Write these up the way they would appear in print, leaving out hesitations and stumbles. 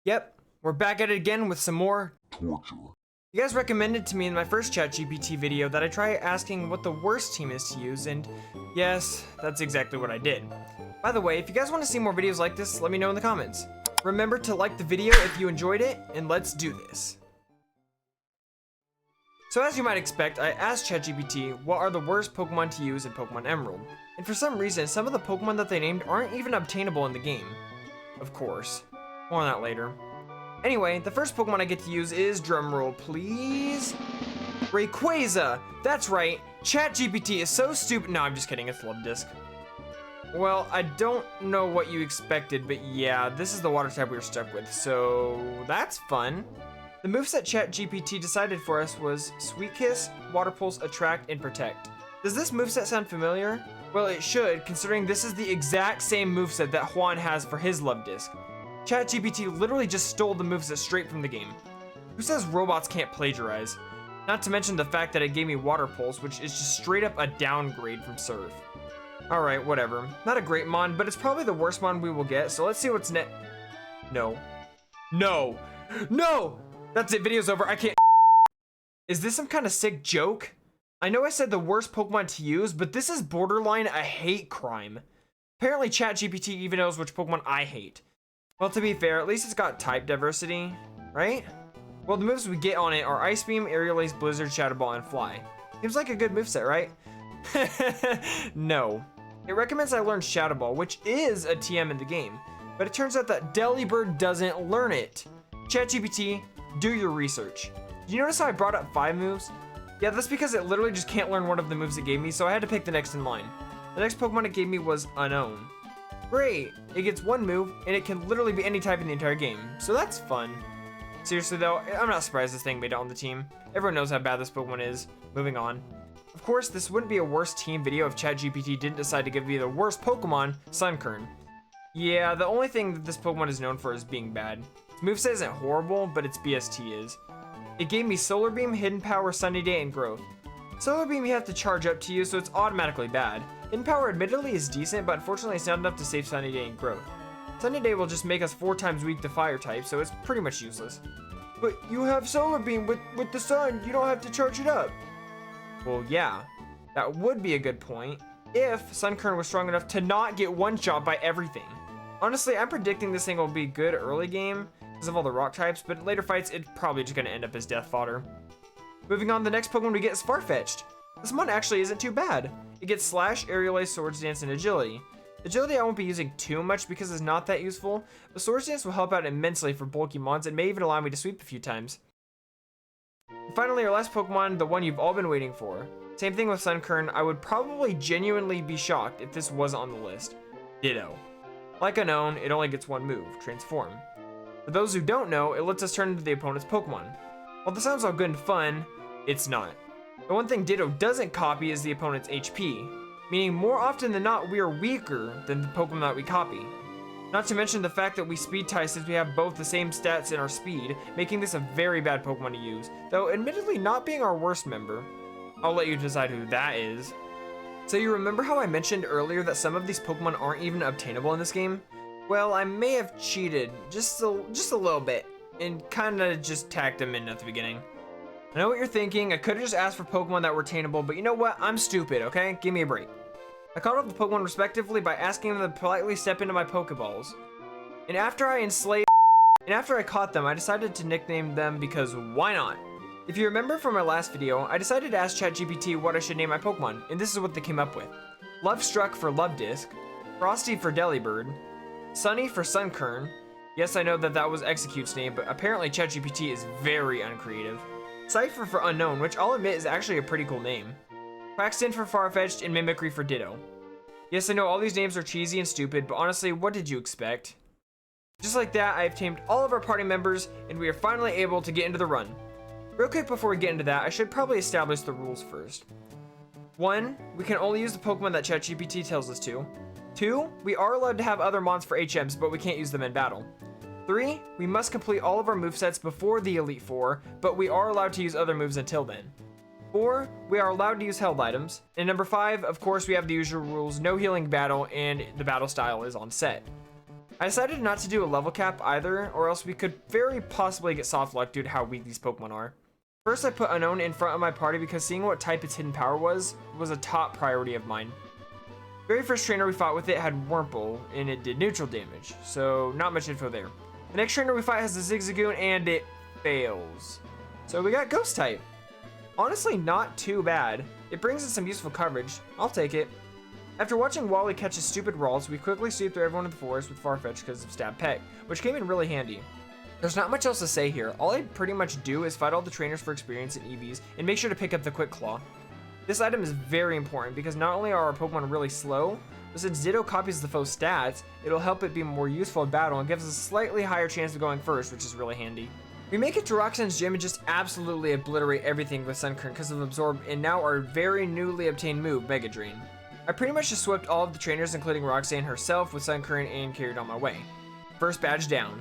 Yep, we're back at it again with some more torture. You guys recommended to me in my first ChatGPT video that I try asking what the worst team is to use, and yes, that's exactly what I did. By the way, if you guys want to see more videos like this, let me know in the comments. Remember to like the video if you enjoyed it, and let's do this. So as you might expect, I asked ChatGPT what are the worst Pokemon to use in Pokemon Emerald, and for some reason, some of the Pokemon that they named aren't even obtainable in the game. Of course. More on that later. Anyway, the first Pokemon I get to use is, drumroll please, Rayquaza! That's right, ChatGPT is so stupid. No, I'm just kidding, it's Luvdisc. Well, I don't know what you expected, but yeah, this is the water type we were stuck with, so that's fun. The moveset ChatGPT decided for us was Sweet Kiss, Water Pulse, Attract, and Protect. Does this moveset sound familiar? Well, it should, considering this is the exact same moveset that Juan has for his Luvdisc. ChatGPT literally just stole the moveset straight from the game. Who says robots can't plagiarize? Not to mention the fact that it gave me Water Pulse, which is just straight up a downgrade from Surf. Alright, whatever. Not a great mon, but it's probably the worst mon we will get, so let's see what's next. No. No! No! That's it, video's over, I can't. Is this some kind of sick joke? I know I said the worst Pokemon to use, but this is borderline a hate crime. Apparently ChatGPT even knows which Pokemon I hate. Well, to be fair, at least it's got type diversity, right? Well, the moves we get on it are Ice Beam, Aerial Ace, Blizzard, Shadow Ball, and Fly. Seems like a good moveset, right? No. It recommends I learn Shadow Ball, which is a TM in the game, but it turns out that Delibird doesn't learn it. ChatGPT, do your research. Did you notice how I brought up 5 moves? Yeah, that's because it literally just can't learn one of the moves it gave me, so I had to pick the next in line. The next Pokemon it gave me was Unknown. Great, it gets 1 move, and it can literally be any type in the entire game, so that's fun. Seriously though, I'm not surprised this thing made it on the team. Everyone knows how bad this Pokemon is. Moving on. Of course, this wouldn't be a worst team video if ChatGPT didn't decide to give me the worst Pokemon, Sunkern. Yeah, the only thing that this Pokemon is known for is being bad. Its moveset isn't horrible, but its BST is. It gave me Solar Beam, Hidden Power, Sunny Day, and Growth. Solar Beam you have to charge up to use, so it's automatically bad. Hidden Power admittedly is decent, but unfortunately it's not enough to save Sunny Day and Growth. Sunny Day will just make us 4 times weak to Fire type, so it's pretty much useless. But you have Solar Beam with the sun, you don't have to charge it up. Well, yeah, that would be a good point if Sunkern was strong enough to not get one-shot by everything. Honestly, I'm predicting this thing will be good early game because of all the rock types, but in later fights, it's probably just going to end up as death fodder. Moving on, the next Pokemon we get is Farfetch'd. This one actually isn't too bad. It gets Slash, Aerial Ace, Swords Dance, and Agility. Agility I won't be using too much because it's not that useful, but Swords Dance will help out immensely for bulky mons and may even allow me to sweep a few times. And finally, our last Pokemon, the one you've all been waiting for. Same thing with Sunkern, I would probably genuinely be shocked if this wasn't on the list. Ditto. Like Unknown, it only gets 1 move, Transform. For those who don't know, it lets us turn into the opponent's Pokemon. While this sounds all good and fun, it's not. The one thing Ditto doesn't copy is the opponent's HP, meaning more often than not we are weaker than the Pokemon that we copy. Not to mention the fact that we speed tie since we have both the same stats in our speed, making this a very bad Pokemon to use, though admittedly not being our worst member. I'll let you decide who that is. So you remember how I mentioned earlier that some of these Pokemon aren't even obtainable in this game? Well, I may have cheated just a little bit and kinda just tacked them in at the beginning. I know what you're thinking, I could've just asked for Pokemon that were attainable, but you know what, I'm stupid, okay? Give me a break. I caught up the Pokemon respectively by asking them to politely step into my Pokeballs. And after I caught them, I decided to nickname them because why not? If you remember from my last video, I decided to ask ChatGPT what I should name my Pokemon, and this is what they came up with. Lovestruck for Luvdisc, Frosty for Delibird, Sunny for Sunkern. Yes, I know that was Execute's name, but apparently ChatGPT is very uncreative. Cypher for Unknown, which I'll admit is actually a pretty cool name. Quaxton for Farfetch'd, and Mimicry for Ditto. Yes, I know all these names are cheesy and stupid, but honestly, what did you expect? Just like that, I have tamed all of our party members, and we are finally able to get into the run. Real quick before we get into that, I should probably establish the rules first. 1, we can only use the Pokemon that ChatGPT tells us to. 2, we are allowed to have other mons for HMs, but we can't use them in battle. 3, we must complete all of our movesets before the Elite Four, but we are allowed to use other moves until then. 4, we are allowed to use held items. And number 5, of course, we have the usual rules, no healing battle, and the battle style is on set. I decided not to do a level cap either, or else we could very possibly get soft luck due to how weak these Pokemon are. First, I put Unknown in front of my party because seeing what type its hidden power was a top priority of mine. Very first trainer we fought with it had Wurmple, and it did neutral damage, so not much info there. The next trainer we fight has the Zigzagoon, and it fails. So we got Ghost type. Honestly, not too bad. It brings in some useful coverage. I'll take it. After watching Wally catch his stupid Ralts, we quickly sweep through everyone in the forest with Farfetch because of Stab Peck, which came in really handy. There's not much else to say here. All I pretty much do is fight all the trainers for experience and EVs, and make sure to pick up the Quick Claw. This item is very important because not only are our Pokemon really slow, but since Ditto copies the foe's stats, it'll help it be more useful in battle and gives us a slightly higher chance of going first, which is really handy. We make it to Roxanne's gym and just absolutely obliterate everything with Sunkern because of Absorb and now our very newly obtained move, Mega Drain. I pretty much just swept all of the trainers including Roxanne herself with Sunkern and carried on my way. First badge down.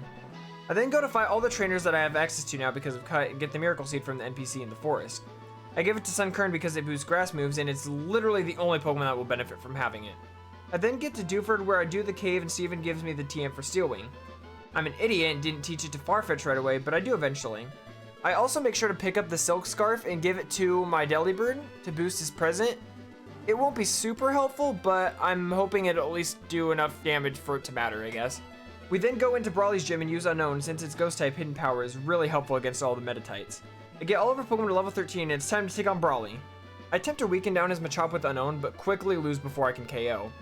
I then go to fight all the trainers that I have access to now because of Cut and get the Miracle Seed from the NPC in the forest. I give it to Sunkern because it boosts grass moves and it's literally the only Pokemon that will benefit from having it. I then get to Dewford where I do the cave and Steven gives me the TM for Steel Wing. I'm an idiot and didn't teach it to Farfetch right away, but I do eventually. I also make sure to pick up the Silk Scarf and give it to my Delibird to boost his present. It won't be super helpful, but I'm hoping it'll at least do enough damage for it to matter, I guess. We then go into Brawly's gym and use Unknown since its Ghost type hidden power is really helpful against all the Metatypes. I get all of our Pokemon to level 13 and it's time to take on Brawly. I attempt to weaken down his Machop with Unknown, but quickly lose before I can KO.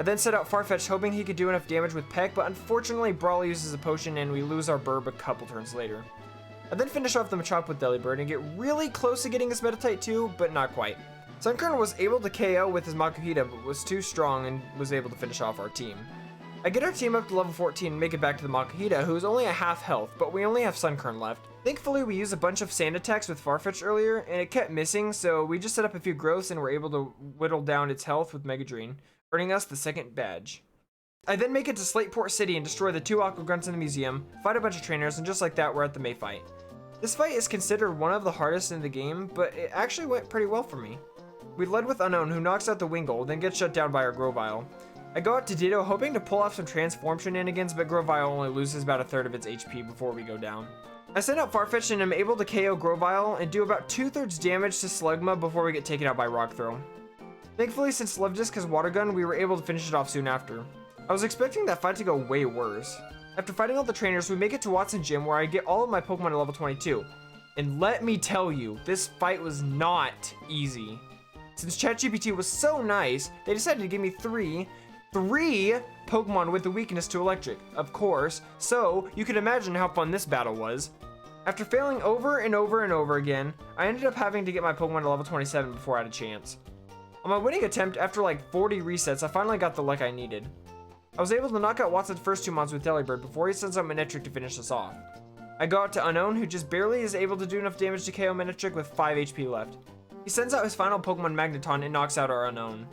I then set out Farfetch hoping he could do enough damage with Peck, but unfortunately Brawly uses a potion and we lose our Burb a couple turns later. I then finish off the Machop with Delibird and get really close to getting his Metatype too, but not quite. Sunkern was able to KO with his Makuhita, but was too strong and was able to finish off our team. I get our team up to level 14 and make it back to the Makuhita, who is only at half health, but we only have Sunkern left. Thankfully, we used a bunch of sand attacks with Farfetch earlier, and it kept missing, so we just set up a few growths and were able to whittle down its health with Mega Drain, earning us the second badge. I then make it to Slateport City and destroy the 2 Aqua Grunts in the museum, fight a bunch of trainers, and just like that, we're at the May fight. This fight is considered one of the hardest in the game, but it actually went pretty well for me. We led with Unknown, who knocks out the Wingull, then gets shut down by our Grovyle. I go out to Ditto hoping to pull off some transform shenanigans, but Grovyle only loses about a third of its HP before we go down. I send out Farfetch and am able to KO Grovyle and do about 2/3 damage to Slugma before we get taken out by Rock Throw. Thankfully, since Love Disc has Water Gun, we were able to finish it off soon after. I was expecting that fight to go way worse. After fighting all the trainers, we make it to Watson Gym where I get all of my Pokemon to level 22. And let me tell you, this fight was not easy. Since ChatGPT was so nice, they decided to give me three Pokemon with the weakness to Electric, of course, so you can imagine how fun this battle was. After failing over and over and over again, I ended up having to get my Pokemon to level 27 before I had a chance. On my winning attempt, after like 40 resets, I finally got the luck I needed. I was able to knock out Watson's first 2 mons with Delibird before he sends out Manectric to finish us off. I go out to Unknown, who just barely is able to do enough damage to KO Manectric with 5 HP left. He sends out his final Pokemon Magneton and knocks out our Unknown.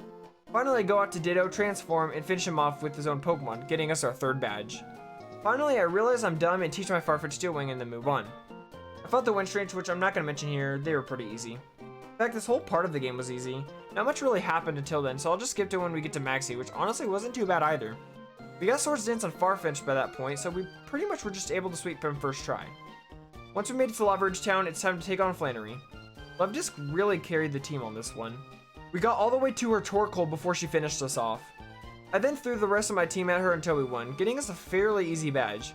Finally, I go out to Ditto, transform, and finish him off with his own Pokemon, getting us our 3rd badge. Finally, I realize I'm dumb and teach my Farfetch Steel Wing and then move on. I fought the Wind Strange, which I'm not going to mention here, they were pretty easy. In fact, this whole part of the game was easy. Not much really happened until then, so I'll just skip to when we get to Maxie, which honestly wasn't too bad either. We got Swords Dance on Farfetch by that point, so we pretty much were just able to sweep him first try. Once we made it to Lava Ridge Town, it's time to take on Flannery. Love Disc really carried the team on this one. We got all the way to her Torkoal before she finished us off. I then threw the rest of my team at her until we won, getting us a fairly easy badge.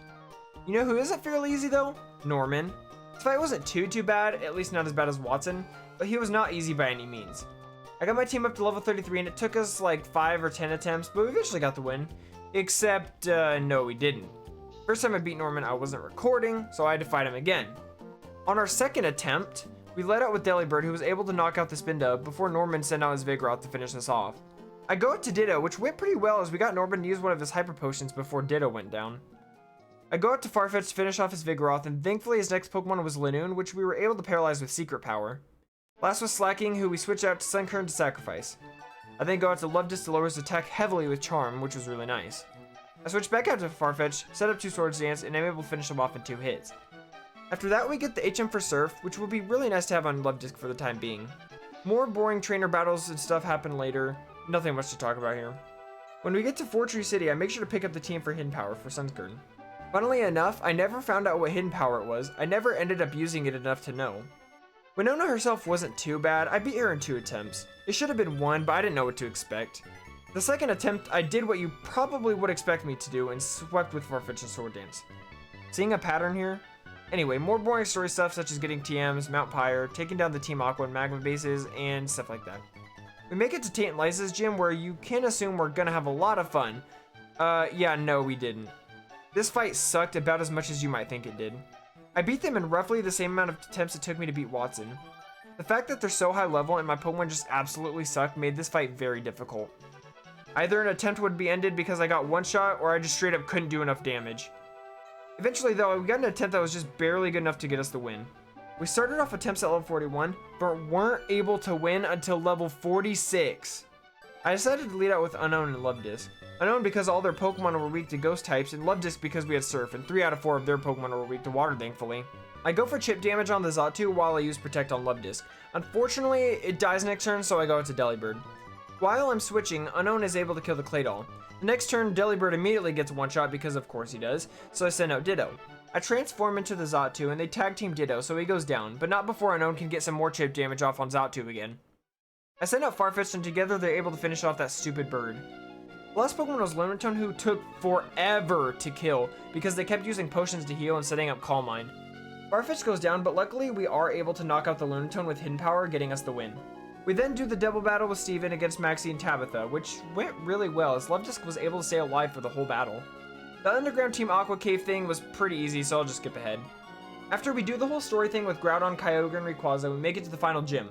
You know who isn't fairly easy though? Norman. This fight wasn't too bad, at least not as bad as Watson, but he was not easy by any means. I got my team up to level 33 and it took us like 5 or 10 attempts, but we eventually got the win. Except, no we didn't. First time I beat Norman, I wasn't recording, so I had to fight him again. On our second attempt, we led out with Delibird, who was able to knock out the Spindub before Norman sent out his Vigoroth to finish us off. I go out to Ditto, which went pretty well as we got Norman to use one of his Hyper Potions before Ditto went down. I go out to Farfetch to finish off his Vigoroth, and thankfully his next Pokemon was Linoone, which we were able to paralyze with Secret Power. Last was Slacking, who we switched out to Sunkern to sacrifice. I then go out to Love Disc to lower his attack heavily with Charm, which was really nice. I switch back out to Farfetch, set up 2 Swords Dance, and I'm able to finish him off in 2 hits. After that, we get the HM for Surf, which will be really nice to have on Love Disc for the time being. More boring trainer battles and stuff happen later. Nothing much to talk about here. When we get to Fortree City, I make sure to pick up the team for Hidden Power for Sunkern. Funnily enough, I never found out what Hidden Power it was. I never ended up using it enough to know. Winona herself wasn't too bad. I beat her in 2 attempts. It should have been 1, but I didn't know what to expect. The second attempt, I did what you probably would expect me to do and swept with Farfetch and Sword Dance. Seeing a pattern here? Anyway, more boring story stuff such as getting TMs, Mount Pyre, taking down the Team Aqua and Magma bases, and stuff like that. We make it to Tate and Lysa's gym where you can assume we're gonna have a lot of fun. Yeah, no, we didn't. This fight sucked about as much as you might think it did. I beat them in roughly the same amount of attempts it took me to beat Watson. The fact that they're so high level and my Pokemon just absolutely sucked made this fight very difficult. Either an attempt would be ended because I got one shot, or I just straight up couldn't do enough damage. Eventually though, we got an attempt that was just barely good enough to get us the win. We started off attempts at level 41, but weren't able to win until level 46. I decided to lead out with Unknown and Luvdisc. Unknown because all their Pokemon were weak to ghost types, and Luvdisc because we had Surf, and 3 out of 4 of their Pokemon were weak to water, thankfully. I go for chip damage on the Xatu while I use Protect on Luvdisc. Unfortunately, it dies next turn, so I go to Delibird. While I'm switching, Unknown is able to kill the Claydol. The next turn, Delibird immediately gets one shot because of course he does, so I send out Ditto. I transform into the Xatu and they tag team Ditto, so he goes down, but not before Unknown can get some more chip damage off on Xatu again. I send out Farfetch'd and together they're able to finish off that stupid bird. The last Pokemon was Lunatone, who took forever to kill because they kept using potions to heal and setting up Calm Mind. Farfetch'd goes down, but luckily we are able to knock out the Lunatone with Hidden Power, getting us the win. We then do the double battle with Steven against Maxie and Tabitha, which went really well as Luvdisc was able to stay alive for the whole battle. The underground Team Aqua Cave thing was pretty easy, so I'll just skip ahead. After we do the whole story thing with Groudon, Kyogre, and Rayquaza, we make it to the final gym.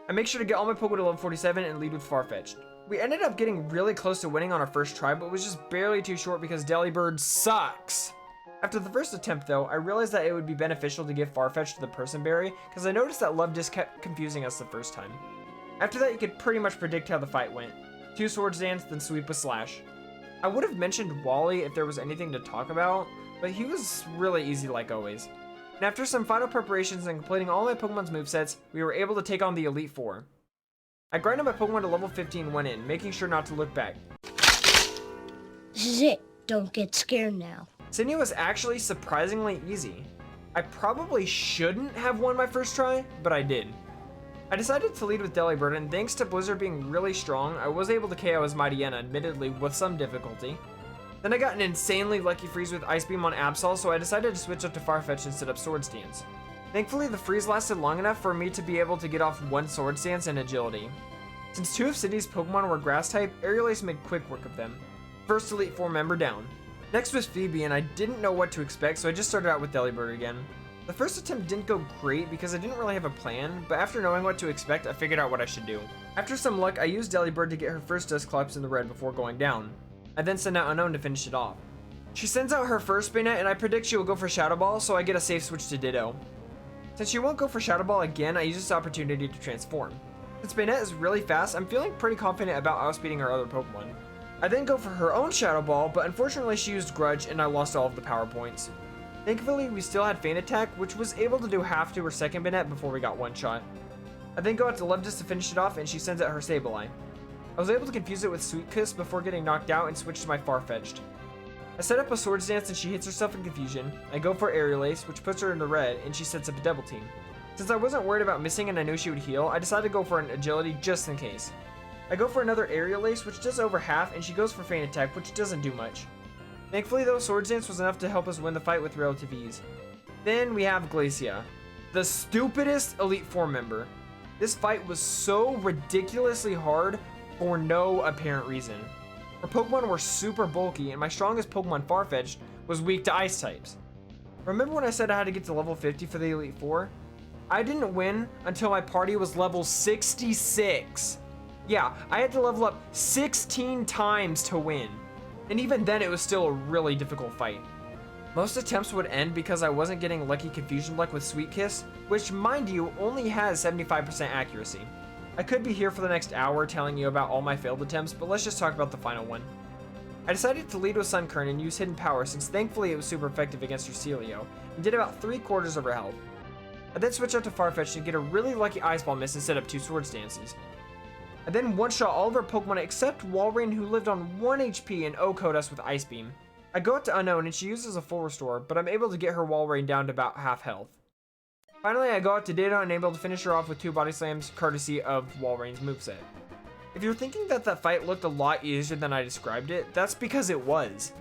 I make sure to get all my Pokemon to level 47 and lead with Farfetch'd. We ended up getting really close to winning on our first try, but was just barely too short because Delibird sucks. After the first attempt though, I realized that it would be beneficial to give Farfetch'd the Person Berry, because I noticed that Luvdisc kept confusing us the first time. After that, you could pretty much predict how the fight went. 2 Swords Dance, then sweep with Slash. I would have mentioned Wally if there was anything to talk about, but he was really easy like always. And after some final preparations and completing all my Pokemon's movesets, we were able to take on the Elite Four. I grinded my Pokemon to level 15 and went in, making sure not to look back. This is it. Don't get scared now. Sydney was actually surprisingly easy. I probably shouldn't have won my first try, but I did. I decided to lead with Delibird, and thanks to Blizzard being really strong, I was able to KO his Mightyena, admittedly with some difficulty. Then I got an insanely lucky freeze with Ice Beam on Absol, so I decided to switch up to Farfetch'd and set up Sword Stance. Thankfully, the freeze lasted long enough for me to be able to get off 1 Sword Stance and Agility. Since 2 of Sydney's Pokemon were Grass type, Aerial Ace made quick work of them. First Elite Four member down. Next was Phoebe, and I didn't know what to expect, so I just started out with Delibird again. The first attempt didn't go great because I didn't really have a plan, but after knowing what to expect, I figured out what I should do. After some luck, I used Delibird to get her first Dusclops in the red before going down. I then send out Unknown to finish it off. She sends out her first Spinnet, and I predict she will go for Shadow Ball, so I get a safe switch to Ditto. Since she won't go for Shadow Ball again, I use this opportunity to transform. Since Spinnet is really fast, I'm feeling pretty confident about outspeeding her other Pokemon. I then go for her own Shadow Ball, but unfortunately she used Grudge and I lost all of the power points. Thankfully, we still had Feint Attack, which was able to do half to her second Banette before we got one shot. I then go out to Luvdisc to finish it off, and she sends out her Sableye. I was able to confuse it with Sweet Kiss before getting knocked out and switch to my Farfetch'd. I set up a Swords Dance and she hits herself in confusion. I go for Aerial Ace, which puts her in the red, and she sets up a Double Team. Since I wasn't worried about missing and I knew she would heal, I decided to go for an Agility just in case. I go for another Aerial Ace, which does over half, and she goes for Feint Attack, which doesn't do much. Thankfully though, Swords Dance was enough to help us win the fight with relative ease. Then we have Glacia, the stupidest Elite Four member. This fight was so ridiculously hard for no apparent reason. Her Pokemon were super bulky, and my strongest Pokemon, Farfetch'd, was weak to Ice types. Remember when I said I had to get to level 50 for the Elite Four? I didn't win until my party was level 66. Yeah, I had to level up 16 times to win. And even then, it was still a really difficult fight. Most attempts would end because I wasn't getting Lucky Confusion Luck with Sweet Kiss, which, mind you, only has 75% accuracy. I could be here for the next hour telling you about all my failed attempts, but let's just talk about the final one. I decided to lead with Sunkern and use Hidden Power since thankfully it was super effective against Rosilio, and did about 3/4 of her health. I then switched out to Farfetch'd to get a really lucky Ice Ball miss and set up 2 Swords Dances. I then one-shot all of our Pokemon except Walrein, who lived on 1 HP, and OHKO'd us with Ice Beam. I go up to Unknown and she uses a full restore, but I'm able to get her Walrein down to about half health. Finally, I go out to Ditto and able to finish her off with 2 body slams, courtesy of Walrein's moveset. If you're thinking that that fight looked a lot easier than I described it, that's because it was.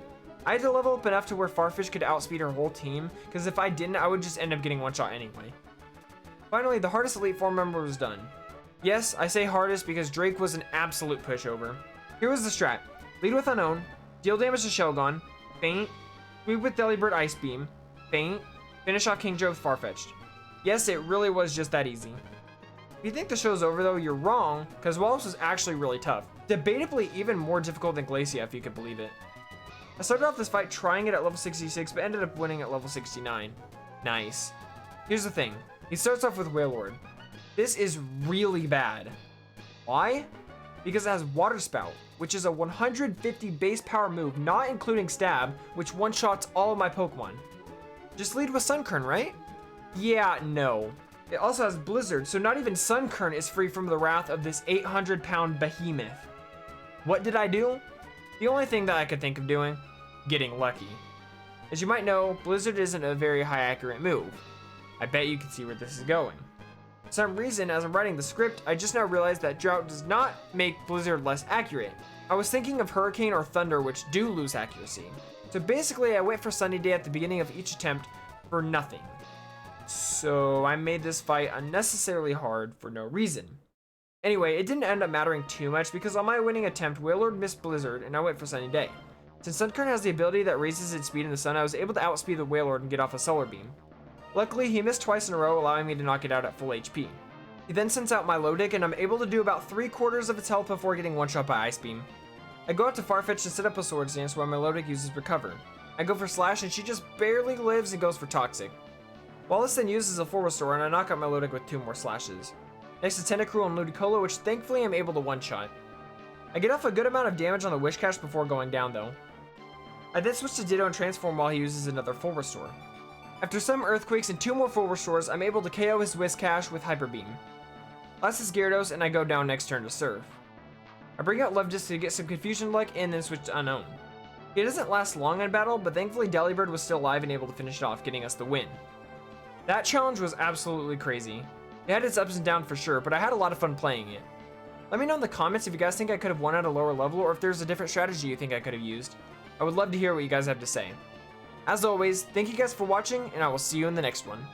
I had to level up enough to where Farfetch could outspeed her whole team, because if I didn't, I would just end up getting one shot anyway. Finally, the hardest Elite Four member was done. Yes, I say hardest because Drake was an absolute pushover. Here was the strat. Lead with Unknown, deal damage to Shelgon, feint, sweep with Delibird Ice Beam, feint, finish off King Joe with Farfetch'd. Yes, it really was just that easy. If you think the show's over though, you're wrong, because Wallace was actually really tough. Debatably even more difficult than Glacia, if you could believe it. I started off this fight trying it at level 66, but ended up winning at level 69. Nice. Here's the thing. He starts off with Wailord. This is really bad. Why? Because it has Water Spout, which is a 150 base power move, not including Stab, which one-shots all of my Pokemon. Just lead with Sunkern, right? Yeah, no. It also has Blizzard, so not even Sunkern is free from the wrath of this 800-pound behemoth. What did I do? The only thing that I could think of doing, getting lucky. As you might know, Blizzard isn't a very high accurate move. I bet you can see where this is going. For some reason, as I'm writing the script, I just now realized that Drought does not make Blizzard less accurate. I was thinking of Hurricane or Thunder, which do lose accuracy. So basically, I went for Sunny Day at the beginning of each attempt for nothing. So I made this fight unnecessarily hard for no reason. Anyway, it didn't end up mattering too much because on my winning attempt, Wailord missed Blizzard and I went for Sunny Day. Since Sunkern has the ability that raises its speed in the sun, I was able to outspeed the Wailord and get off a Solar Beam. Luckily, he missed twice in a row, allowing me to knock it out at full HP. He then sends out my Milotic and I'm able to do about 3/4 of its health before getting one shot by Ice Beam. I go out to Farfetch to set up a Swords Dance while my Milotic uses Recover. I go for Slash and she just barely lives and goes for Toxic. Wallace then uses a full restore and I knock out my Milotic with 2 more slashes. Next to Tentacruel and Ludicolo, which thankfully I'm able to one-shot. I get off a good amount of damage on the Wishcash before going down though. I then switch to Ditto and transform while he uses another full restore. After some Earthquakes and 2 more full restores, I'm able to KO his Wishcash with Hyper Beam. Last is Gyarados and I go down next turn to Surf. I bring out Levdis to get some Confusion luck and then switch to Unknown. He doesn't last long in battle, but thankfully Delibird was still alive and able to finish it off, getting us the win. That challenge was absolutely crazy. It had its ups and downs for sure, but I had a lot of fun playing it. Let me know in the comments if you guys think I could have won at a lower level or if there's a different strategy you think I could have used. I would love to hear what you guys have to say. As always, thank you guys for watching and I will see you in the next one.